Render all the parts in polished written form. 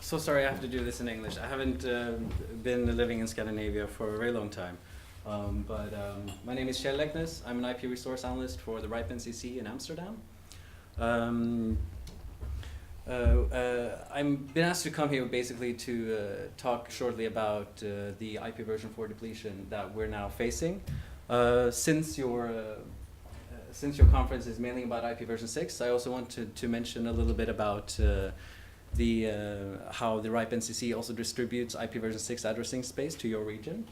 so sorry I have to do this in English. I haven't been living in Scandinavia for a very long time. My name is Kjell Leknes. I'm an IP resource analyst for the RIPE NCC in Amsterdam. I've been asked to come here basically to talk shortly about the IP version 4 depletion that we're now facing. Since your conference is mainly about IP version 6, I also wanted to mention a little bit about how the RIPE NCC also distributes IP version 6 addressing space to your region.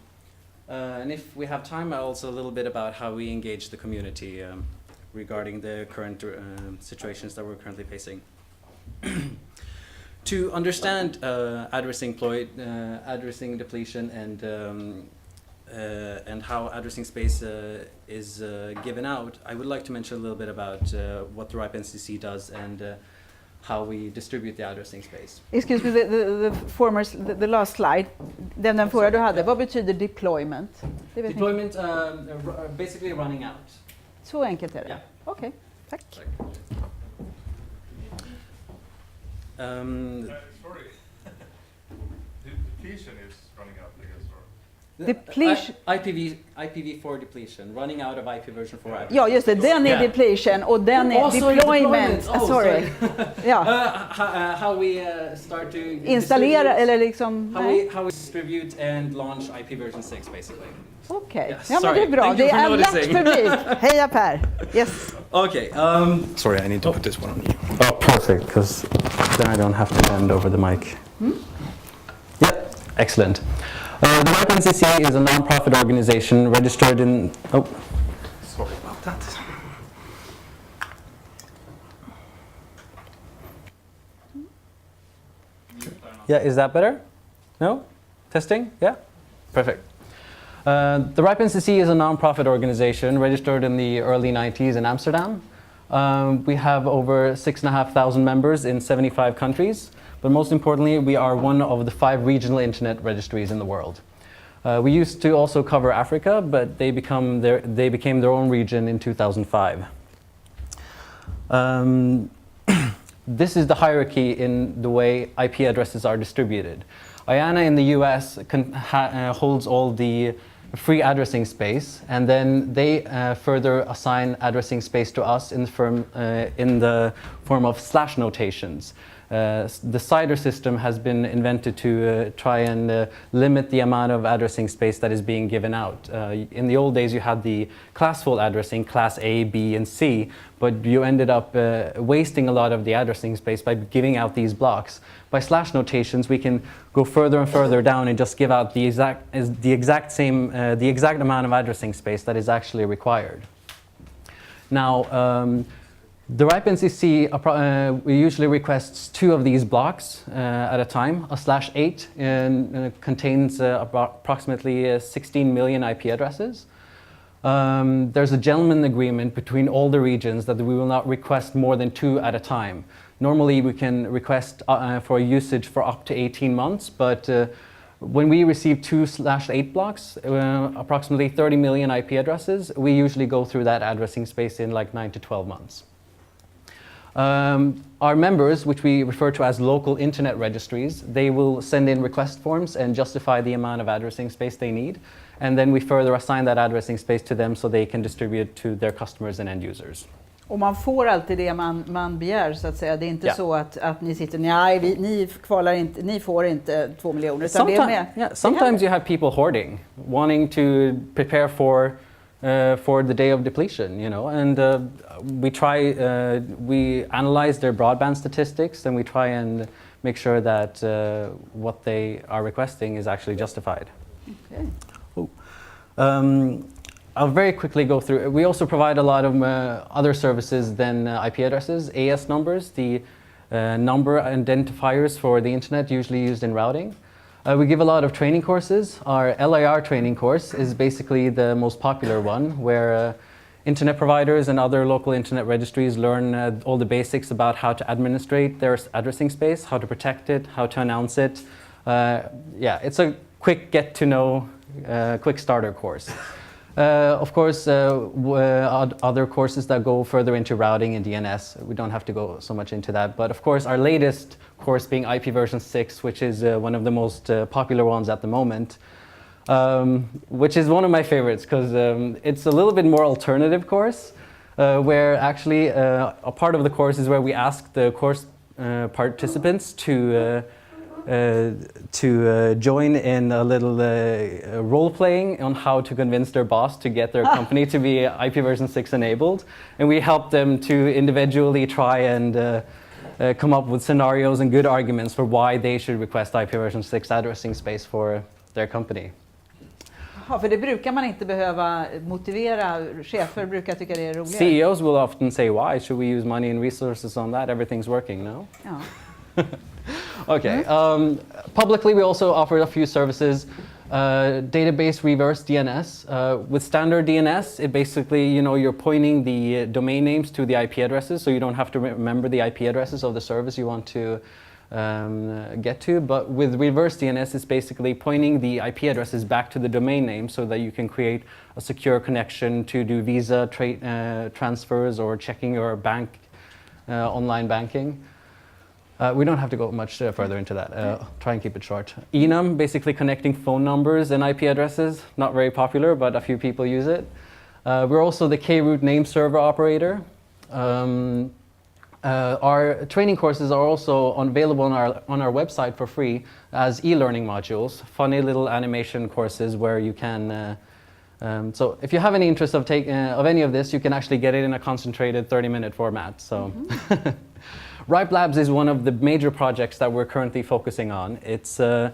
And if we have time, also a little bit about how we engage the community regarding the current situations that we're currently facing. To understand addressing depletion and how addressing space is given out, I would like to mention a little bit about what the RIPE NCC does and how we distribute the addressing space. Excuse me, the last slide, den förra du hade, vad betyder deployment? Deployment, basically running out. Så enkelt är det? Ja. Okej, tack. Sorry, depletion is running out, I guess. Depletion. IPv4 depletion, running out of IP version 4 address. Ja, just det. Den är depletion och den är deployment. Sorry. Ja. How we start to installera eller liksom... How we distribute and launch IP version 6 basically. Okej. Yes, ja, men det är bra. Det är lätt publik. Heja Per. Yes. Okay. Sorry, I need to put this one on you. Oh, perfect, because then I don't have to bend over the mic. Yeah, excellent. The RIPE NCC is a non-profit organization registered in... Oh, sorry about that. Yeah, is that better? No? Testing? Yeah? Perfect. The RIPE NCC is a non-profit organization registered in the early 90s in Amsterdam. We have over 6,500 members in 75 countries. But most importantly, we are one of the 5 regional internet registries in the world. We used to also cover Africa, but they became their own region in 2005. This is the hierarchy in the way IP addresses are distributed. IANA in the US holds all the free addressing space, and then they further assign addressing space to us in the form of slash notations. The CIDR system has been invented to try and limit the amount of addressing space that is being given out. In the old days you had the classful addressing, class A, B and C, but you ended up wasting a lot of the addressing space by giving out these blocks. By slash notations we can go further and further down and just give out the exact amount of addressing space that is actually required. Now, the RIPE NCC usually requests 2 of these blocks at a time. A /8 contains approximately 16 million IP addresses. There's a gentleman agreement between all the regions that we will not request more than 2 at a time. Normally we can request for usage for up to 18 months, but when we receive 2 /8 blocks, approximately 30 million IP addresses, we usually go through that addressing space in like 9 to 12 months. Our members, which we refer to as local internet registries, they will send in request forms and justify the amount of addressing space they need. And then we further assign that addressing space to them so they can distribute to their customers and end users. Och man får alltid det man begär så att säga. Det är inte så att ni sitter, ni kvalar inte, ni får inte 2 miljoner. Sometimes you have people hoarding, wanting to prepare for the day of depletion, you know, and we analyze their broadband statistics and we try and make sure that what they are requesting is actually justified. Okay. I'll very quickly go through. We also provide a lot of other services than IP addresses. AS numbers, the number identifiers for the internet usually used in routing. We give a lot of training courses. Our LIR training course is basically the most popular one, where internet providers and other local internet registries learn all the basics about how to administrate their addressing space, how to protect it, how to announce it. Yeah, it's a quick get-to-know, quick starter course. Of course, other courses that go further into routing and DNS, we don't have to go so much into that. But of course, our latest course being IP version 6, which is one of the most popular ones at the moment, which is one of my favorites because it's a little bit more alternative course, where actually a part of the course is where we ask the course participants to join in a little role-playing on how to convince their boss to get their company to be IP version 6 enabled. And we help them to individually try and come up with scenarios and good arguments for why they should request IP version 6 addressing space for their company. Ja, för det brukar man inte behöva motivera. Chefer brukar tycka det är roligare. CEOs will often say, why should we use money and resources on that? Everything's working, no? Ja. Okay. Publicly, we also offer a few services. Database reverse DNS. With standard DNS, it basically, you're pointing the domain names to the IP addresses, so you don't have to remember the IP addresses of the service you want to get to. But with reverse DNS, it's basically pointing the IP addresses back to the domain name so that you can create a secure connection to do Visa transfers or checking your bank, online banking. We don't have to go much further into that. Try and keep it short. Enum, basically connecting phone numbers and IP addresses. Not very popular, but a few people use it. We're also the K-root name server operator. Our training courses are also available on our website for free as e-learning modules. Funny little animation courses where you can. So if you have any interest of any of this, you can actually get it in a concentrated 30-minute format. So. Mm-hmm. RIPE Labs is one of the major projects that we're currently focusing on. It's a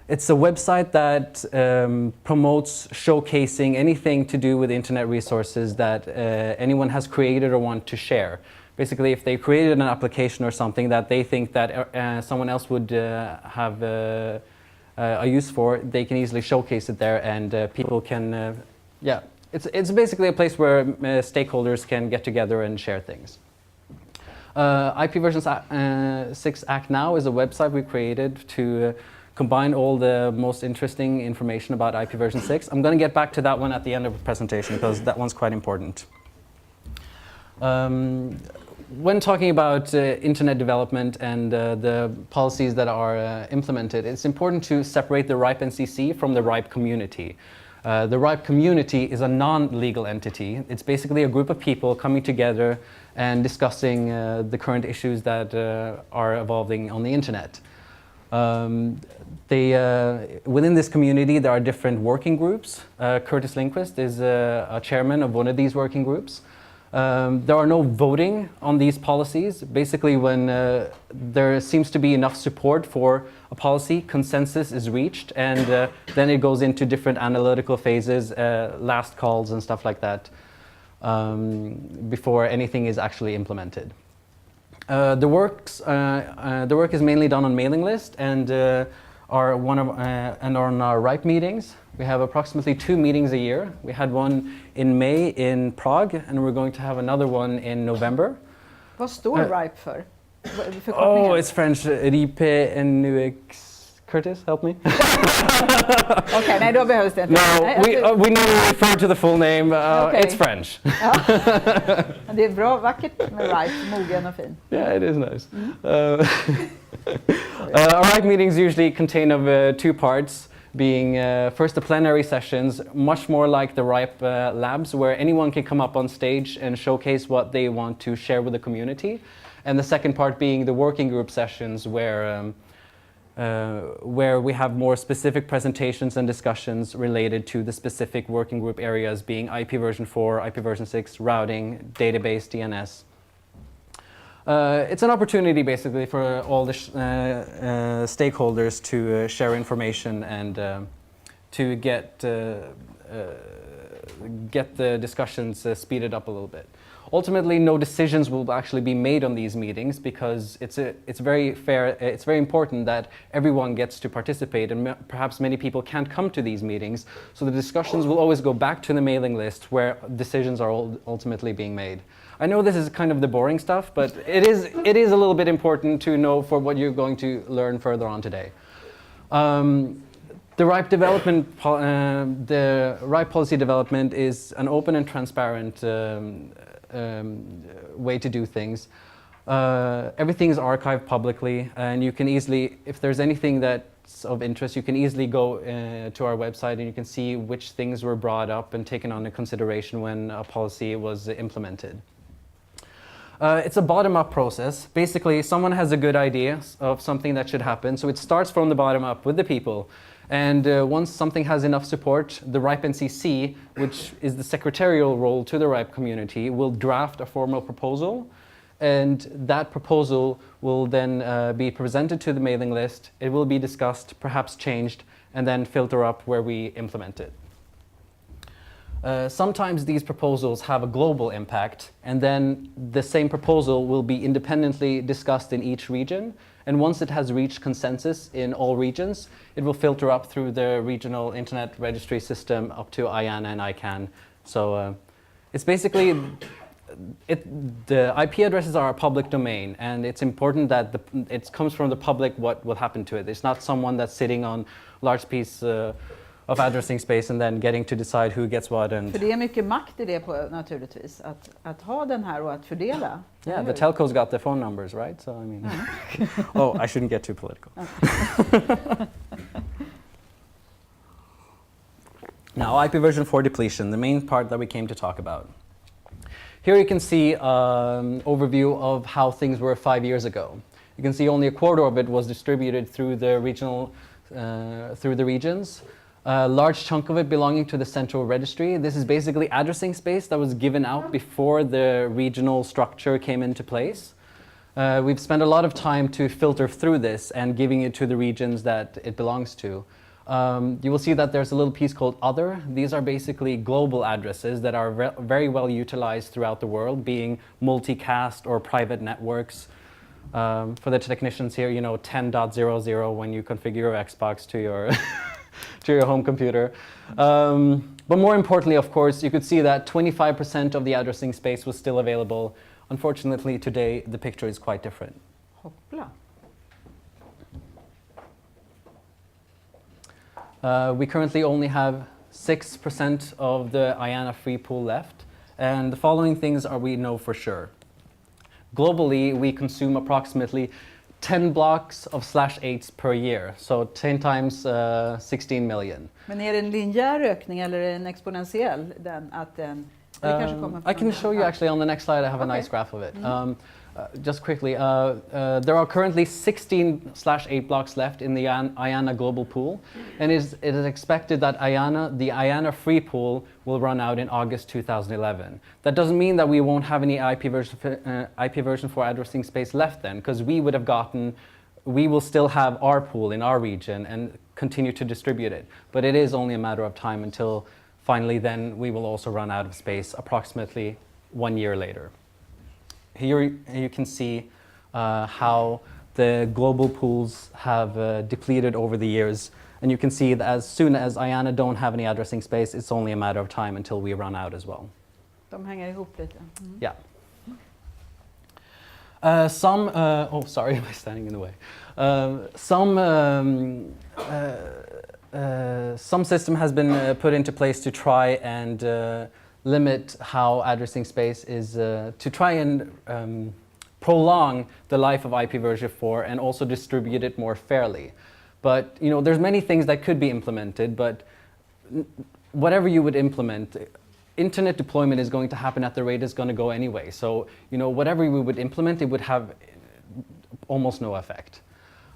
website that promotes showcasing anything to do with internet resources that anyone has created or want to share. Basically, if they created an application or something that they think that someone else would have a use for, they can easily showcase it there, and people can, it's basically a place where stakeholders can get together and share things. IP version 6 Act Now is a website we created to combine all the most interesting information about IP version 6. I'm going to get back to that one at the end of the presentation because that one's quite important. When talking about internet development and the policies that are implemented, it's important to separate the RIPE NCC from the RIPE community. The RIPE community is a non-legal entity. It's basically a group of people coming together and discussing the current issues that are evolving on the internet. Within this community, there are different working groups. Curtis Lindquist is a chairman of one of these working groups. There are no voting on these policies. Basically, when there seems to be enough support for a policy, consensus is reached, and then it goes into different analytical phases, last calls and stuff like that, before anything is actually implemented. The work is mainly done on mailing list and and on our RIPE meetings. We have approximately 2 meetings a year. We had one in May in Prague, and we're going to have another one in November. Vad står RIPE för? Oh, it's French. RIPE NUX. Curtis, help me. Okej, nej, då behövs det inte. No, we never refer to the full name. Okay. It's French. Det är bra, vackert med RIPE, mogen och fin. Yeah, it is nice. Our RIPE meetings usually contain of 2 parts, being first the plenary sessions, much more like the RIPE labs, where anyone can come up on stage and showcase what they want to share with the community. And the second part being the working group sessions, where we have more specific presentations and discussions related to the specific working group areas, being IP version 4, IP version 6, routing, database, DNS. It's an opportunity basically for all the stakeholders to share information and to get the discussions speeded up a little bit. Ultimately, no decisions will actually be made on these meetings because it's very important that everyone gets to participate, and perhaps many people can't come to these meetings. So the discussions will always go back to the mailing list where decisions are ultimately being made. I know this is kind of the boring stuff, but it is a little bit important to know for what you're going to learn further on today. The RIPE development, the RIPE policy development is an open and transparent way to do things. Everything is archived publicly, and you can easily, if there's anything that's of interest, you can easily go to our website and you can see which things were brought up and taken under consideration when a policy was implemented. It's a bottom-up process. Basically, someone has a good idea of something that should happen, so it starts from the bottom up with the people. And once something has enough support, the RIPE NCC, which is the secretarial role to the RIPE community, will draft a formal proposal. And that proposal will then be presented to the mailing list. It will be discussed, perhaps changed, and then filter up where we implement it. Sometimes these proposals have a global impact, and then the same proposal will be independently discussed in each region. And once it has reached consensus in all regions, it will filter up through the regional internet registry system up to IANA and ICANN. So it's basically, the IP addresses are a public domain, and it's important that it comes from the public what will happen to it. It's not someone that's sitting on a large piece of addressing space and then getting to decide who gets what. And För det är mycket makt i det naturligtvis, att ha den här och att fördela. yeah, the telcos got the phone numbers, right? So I mean, oh, I shouldn't get too political. Now, IP version 4 depletion, the main part that we came to talk about. Here you can see an overview of how things were 5 years ago. You can see only a quarter of it was distributed through the regions. A large chunk of it belonging to the central registry. This is basically addressing space that was given out before the regional structure came into place. We've spent a lot of time to filter through this and giving it to the regions that it belongs to. You will see that there's a little piece called Other. These are basically global addresses that are very well utilized throughout the world, being multicast or private networks. For the technicians here, you know, 10.00 when you configure your Xbox to your to your home computer. But more importantly, of course, you could see that 25% of the addressing space was still available. Unfortunately, today, the picture is quite different. Hoppla. We currently only have 6% of the IANA free pool left, and the following things we know for sure. Globally, we consume approximately 10 blocks of /8s per year, so 10 times 16 million. Men är det en linjär ökning eller är det en exponentiell? I can show you actually on the next slide. I have a nice graph of it. Just quickly, there are currently 16 /8 blocks left in the IANA global pool, and it is expected that the IANA free pool will run out in August 2011. That doesn't mean that we won't have any IP version 4 addressing space left then, because we will still have our pool in our region and continue to distribute it. But it is only a matter of time until finally then we will also run out of space approximately 1 year later. Here you can see how the global pools have depleted over the years. And you can see that as soon as IANA don't have any addressing space, it's only a matter of time until we run out as well. De hänger ihop lite. Yeah. Oh, sorry, am I standing in the way? Some system has been put into place to try and limit how addressing space is, to try and prolong the life of IP version 4 and also distribute it more fairly. But you know, there's many things that could be implemented, but whatever you would implement, internet deployment is going to happen at the rate it's going to go anyway. So you know, whatever we would implement, it would have almost no effect.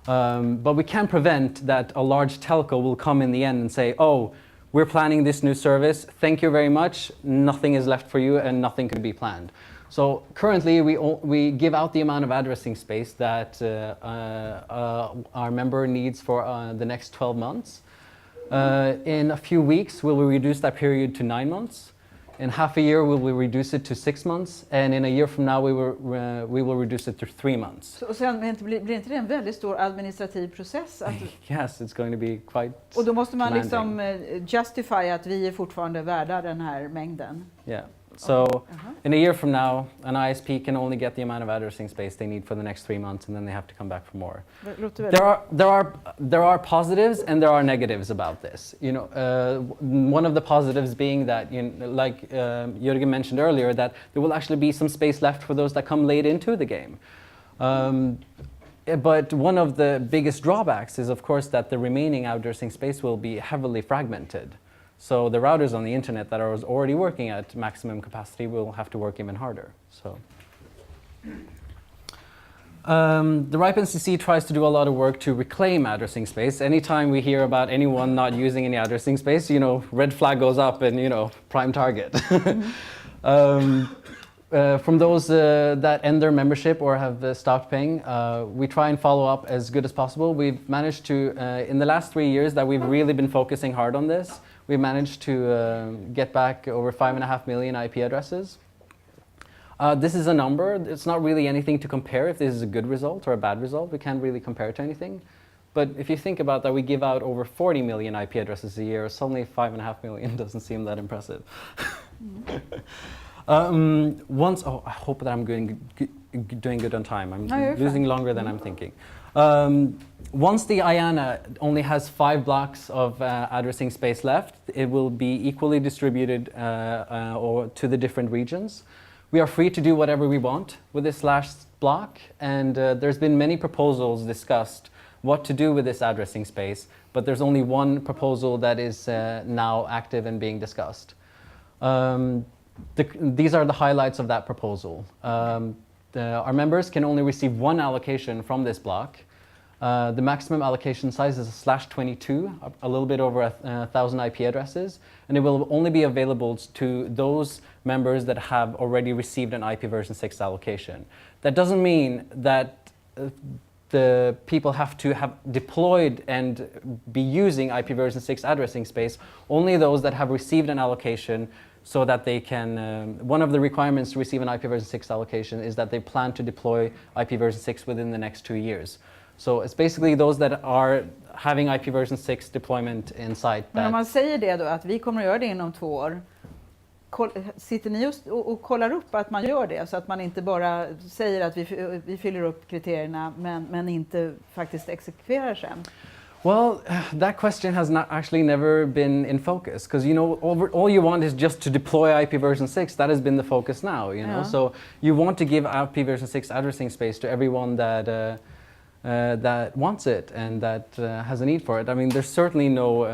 But we can prevent that a large telco will come in the end and say, oh, we're planning this new service, thank you very much, nothing is left for you and nothing could be planned. So currently we give out the amount of addressing space that our member needs for the next 12 months. In a few weeks we will reduce that period to 9 months. In half a year we will reduce it to 6 months, and in a year from now we will reduce it to 3 months. Och sen blir inte det en väldigt stor administrativ process? Yes, it's going to be quite och då måste man demanding. liksom justify att vi är fortfarande värda den här mängden. Yeah. So in a year from now, an ISP can only get the amount of addressing space they need for the next 3 months, and then they have to come back for more. There are positives and there are negatives about this. You know, one of the positives being that, like Jürgen mentioned earlier, that there will actually be some space left for those that come late into the game. But one of the biggest drawbacks is, of course, that the remaining addressing space will be heavily fragmented. So the routers on the internet that are already working at maximum capacity will have to work even harder. So the RIPE NCC tries to do a lot of work to reclaim addressing space. Anytime we hear about anyone not using any addressing space, red flag goes up and, prime target. From those that end their membership or have stopped paying, we try and follow up as good as possible. We've managed to, in the last 3 years that we've really been focusing hard on this, we've managed to get back over 5.5 million IP addresses. This is a number. It's not really anything to compare if this is a good result or a bad result. We can't really compare it to anything. But if you think about that, we give out over 40 million IP addresses a year. Suddenly 5.5 million doesn't seem that impressive. I hope that I'm doing good on time. I'm losing longer than I'm thinking. Once the IANA only has 5 blocks of addressing space left, it will be equally distributed or to the different regions. We are free to do whatever we want with this last block, and there's been many proposals discussed what to do with this addressing space, but there's only one proposal that is now active and being discussed. These are the highlights of that proposal. Our members can only receive 1 allocation from this block. The maximum allocation size is /22, a little bit over 1,000 IP addresses, and it will only be available to those members that have already received an IPv6 allocation. That doesn't mean that the people have to have deployed and be using IPv6 addressing space, only those that have received an allocation, so that they can, one of the requirements to receive an IPv6 allocation is that they plan to deploy IPv6 within the next 2 years. So it's basically those that are having IPv6 deployment in sight. Men om man säger det då, att vi kommer att göra det inom 2 år, sitter ni just och kollar upp att man gör det, så att man inte bara säger att vi fyller upp kriterierna men inte faktiskt exekverar sen? Well, that question has actually never been in focus, because all you want is just to deploy IPv6. That has been the focus now, So you want to give IPv6 addressing space to everyone that that wants it and that has a need for it. I mean, there's certainly no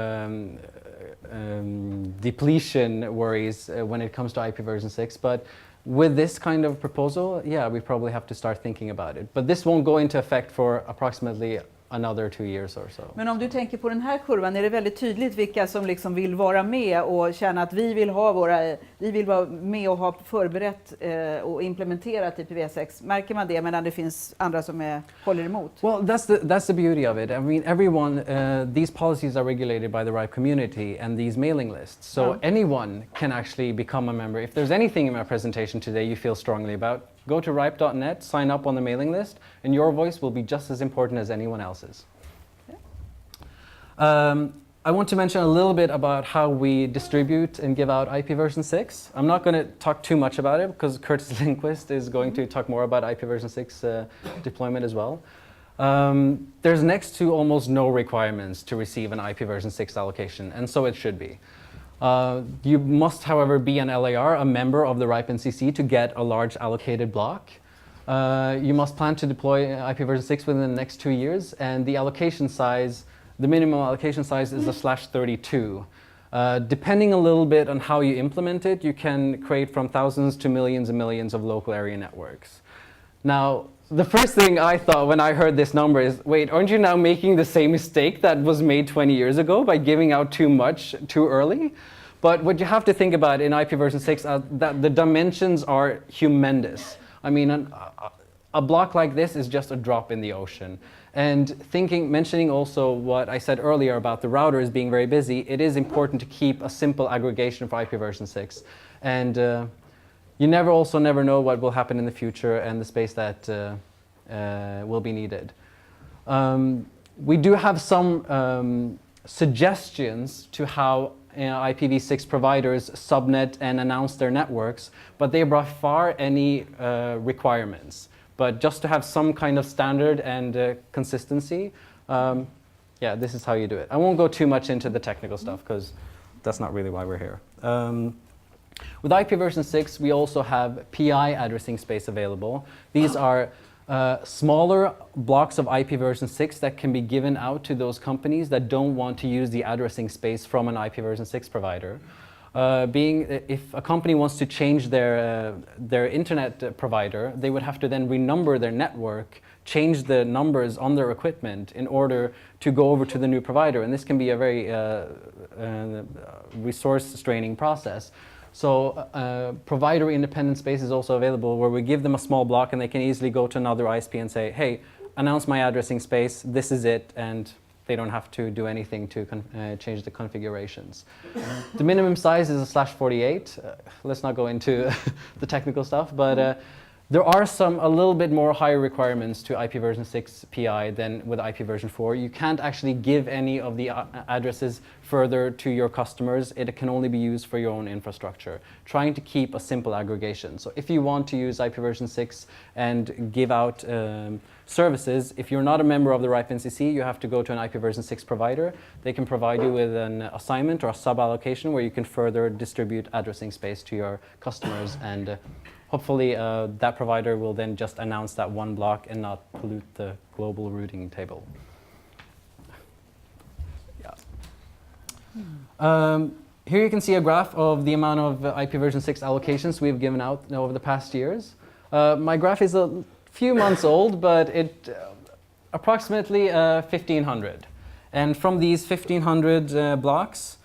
depletion worries when it comes to IPv6, but with this kind of proposal, yeah, we probably have to start thinking about it. But this won't go into effect for approximately another 2 years or so. Men om du tänker på den här kurvan, är det väldigt tydligt vilka som liksom vill vara med och känna att vi vill vara med och ha förberett och implementerat IPv6? Märker man det medan det finns andra som håller emot? Well, that's the beauty of it. I mean, everyone, these policies are regulated by the RIPE community and these mailing lists. So anyone can actually become a member. If there's anything in my presentation today you feel strongly about, go to ripe.net, sign up on the mailing list, and your voice will be just as important as anyone else's. I want to mention a little bit about how we distribute and give out IPv6. I'm not going to talk too much about it because Curtis Lindquist is going to talk more about IPv6 deployment as well. There's next to almost no requirements to receive an IPv6 allocation, and so it should be. You must, however, be an LAR, a member of the RIPE NCC, to get a large allocated block. You must plan to deploy IPv6 within the next 2 years, and the allocation size, the minimum allocation size is a /32. Depending a little bit on how you implement it, you can create from thousands to millions and millions of local area networks. Now, the first thing I thought when I heard this number is, wait, aren't you now making the same mistake that was made 20 years ago by giving out too much too early? But what you have to think about in IPv6 that the dimensions are humongous. I mean, a block like this is just a drop in the ocean. And mentioning also what I said earlier about the routers being very busy, it is important to keep a simple aggregation for IPv6. And you never know what will happen in the future and the space that will be needed. We do have some suggestions to how IPv6 providers subnet and announce their networks, but they by far any requirements. But just to have some kind of standard and consistency, yeah, this is how you do it. I won't go too much into the technical stuff because that's not really why we're here. With IPv6, we also have PI addressing space available. These are smaller blocks of IPv6 that can be given out to those companies that don't want to use the addressing space from an IPv6 provider. If a company wants to change their internet provider, they would have to then renumber their network, change the numbers on their equipment in order to go over to the new provider. And this can be a very resource-straining process. So provider independent space is also available where we give them a small block and they can easily go to another ISP and say, hey, announce my addressing space, this is it, and they don't have to do anything to change the configurations. The minimum size is a /48. Let's not go into the technical stuff, but there are a little bit more higher requirements to IPv6 PI than with IPv4. You can't actually give any of the addresses further to your customers. It can only be used for your own infrastructure. Trying to keep a simple aggregation. So if you want to use IPv6 and give out services, if you're not a member of the RIPE NCC, you have to go to an IPv6 provider. They can provide you with an assignment or a sub-allocation where you can further distribute addressing space to your customers, and hopefully that provider will then just announce that one block and not pollute the global routing table. Yeah. Here you can see a graph of the amount of IPv6 allocations we've given out over the past years. My graph is a few months old, but it approximately 1,500. And from these 1,500 blocks,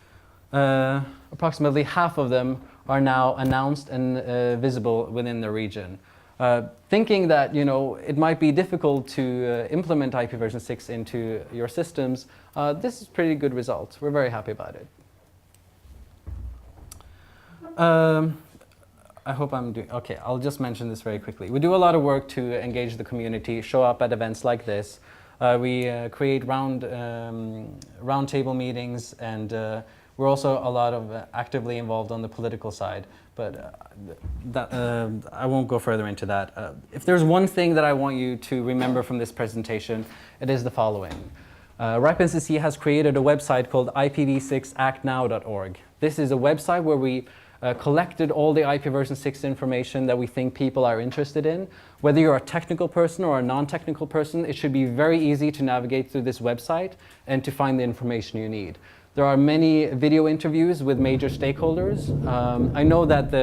approximately half of them are now announced and visible within the region. Thinking that it might be difficult to implement IPv6 into your systems, this is pretty good results. We're very happy about it. I hope I'm doing okay. I'll just mention this very quickly. We do a lot of work to engage the community, show up at events like this. We create roundtable meetings, and we're also a lot of actively involved on the political side, but I won't go further into that. If there's one thing that I want you to remember from this presentation, it is the following. RIPE NCC has created a website called IPv6actnow.org. This is a website where we collected all the IPv6 information that we think people are interested in. Whether you're a technical person or a non-technical person, it should be very easy to navigate through this website and to find the information you need. There are many video interviews with major stakeholders. I know that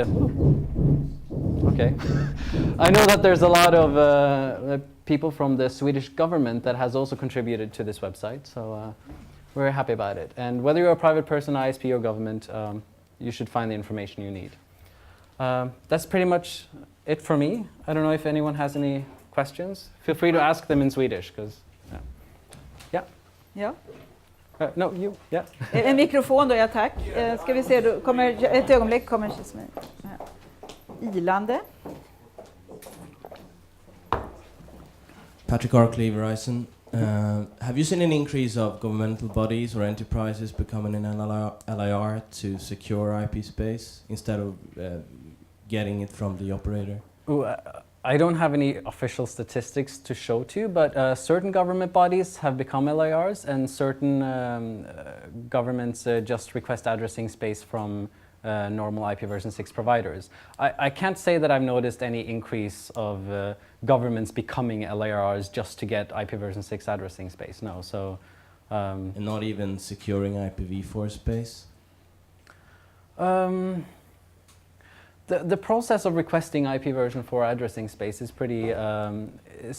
I know that there's a lot of people from the Swedish government that has also contributed to this website, so we're happy about it. And whether you're a private person, ISP, or government, you should find the information you need. That's pretty much it for me. I don't know if anyone has any questions. Feel free to ask them in Swedish, because Ja. No, you. Yeah. En mikrofon då, ja tack. Ska vi se, då kommer, ett ögonblick kommer ilande. Patrick Arkley, Verizon. Have you seen an increase of governmental bodies or enterprises becoming an LIR to secure IP space instead of getting it from the operator? I don't have any official statistics to show to you, but certain government bodies have become LIRs, and certain governments just request addressing space from normal IPv6 providers. I can't say that I've noticed any increase of governments becoming LIRs just to get IPv6 addressing space, no. So, and not even securing IPv4 space? The process of requesting IPv4 addressing space is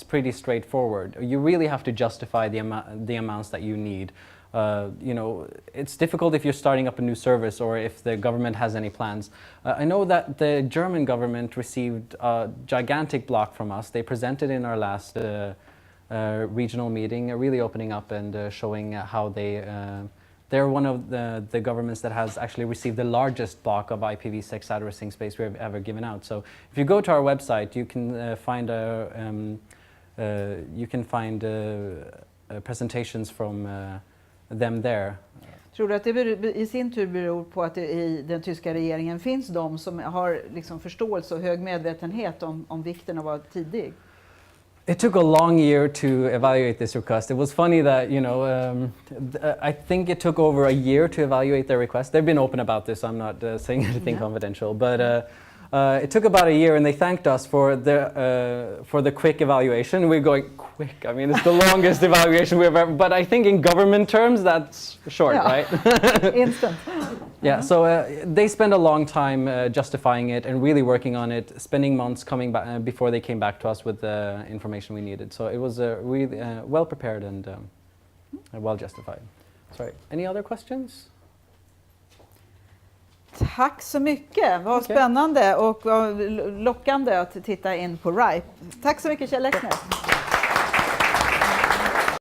pretty straightforward. You really have to justify the amounts that you need. It's difficult if you're starting up a new service or if the government has any plans. I know that the German government received a gigantic block from us. They presented in our last regional meeting, really opening up and showing how they're one of the governments that has actually received the largest block of IPv6 addressing space we've ever given out. So if you go to our website, you can find presentations from them there. Tror du att det i sin tur beror på att det i den tyska regeringen finns de som har liksom förståelse och hög medvetenhet om vikten av att vara tidig? It took a long year to evaluate this request. It was funny that, I think it took over a year to evaluate their request. They've been open about this, I'm not saying anything confidential, but it took about a year, and they thanked us for the quick evaluation. We're going, quick, I mean, it's the longest evaluation we've ever, but I think in government terms, that's short, right? Instant. Yeah, so they spent a long time justifying it and really working on it, spending months coming back before they came back to us with the information we needed. So it was really well prepared and well justified. Sorry, any other questions? Tack så mycket, vad spännande och lockande att titta in på RIPE. Tack så mycket Kjell Leknes.